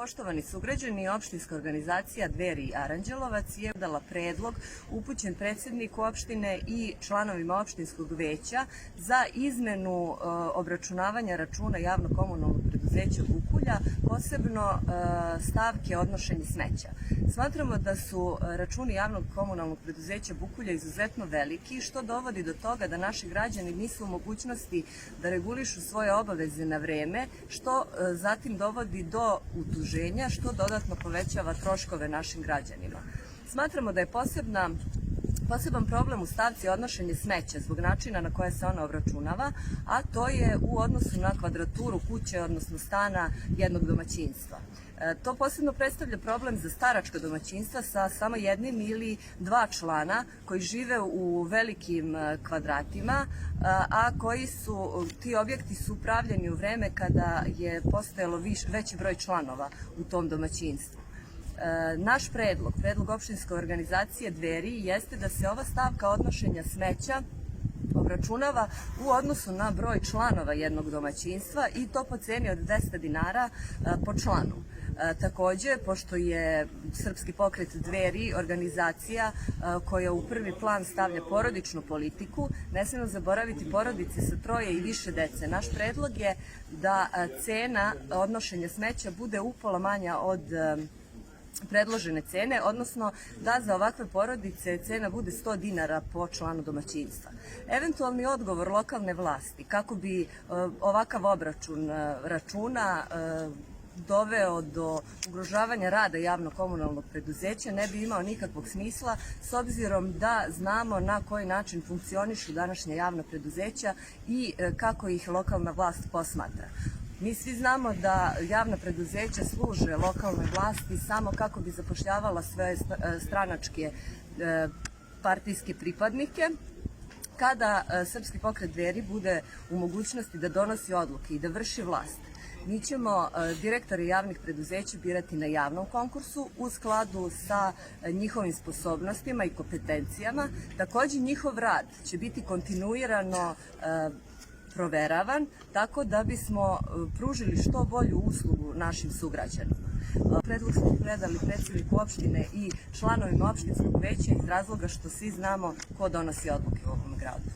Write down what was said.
Poštovani sugrađani, opštinska organizacija Dveri Aranđelovac je dala predlog upućen predsedniku opštine i članovima opštinskog veća za izmenu obračunavanja računa javno-komunalnog preduzeća Bukulja, posebno stavke odnošenje smeća. Smatramo da su računi javno-komunalnog preduzeća Bukulja izuzetno veliki, što dovodi do toga da naši građani nisu u mogućnosti da regulišu svoje obaveze na vreme, što zatim dovodi do utuženja, što dodatno povećava troškove našim građanima. Smatramo da je poseban problem u stavci odnošenje smeća zbog načina na koje se ona obračunava, a to je u odnosu na kvadraturu kuće, odnosno stana jednog domaćinstva. To posebno predstavlja problem za staračka domaćinstva sa samo jednim ili dva člana koji žive u velikim kvadratima, a ti objekti su pravljeni u vreme kada je postojalo veći broj članova u tom domaćinstvu. Naš predlog opštinske organizacije Dveri jeste da se ova stavka odnošenja smeća obračunava u odnosu na broj članova jednog domaćinstva i to po ceni od 200 dinara po članu. Takođe, pošto je Srpski pokret Dveri organizacija koja u prvi plan stavlja porodičnu politiku, ne smemo zaboraviti porodice sa troje i više dece. Naš predlog je da cena odnošenja smeća bude upola manja od predložene cene, odnosno da za ovakve porodice cena bude 100 dinara po članu domaćinstva. Eventualni odgovor lokalne vlasti kako bi ovakav obračun računa doveo do ugrožavanja rada javno-komunalnog preduzeća ne bi imao nikakvog smisla, s obzirom da znamo na koji način funkcionišu današnja javna preduzeća i kako ih lokalna vlast posmatra. Mi svi znamo da javna preduzeća služe lokalnoj vlasti samo kako bi zapošljavala svoje stranačke partijske pripadnike. Kada Srpski pokret Dveri bude u mogućnosti da donosi odluke i da vrši vlast, mi ćemo direktore javnih preduzeća birati na javnom konkursu u skladu sa njihovim sposobnostima i kompetencijama. Takođe, njihov rad će biti kontinuirano proveravan, tako da bismo pružili što bolju uslugu našim sugrađanima. Predlog smo predali predsedniku opštine i članovima opštinskog veća iz razloga što svi znamo ko donosi odluke u ovom gradu.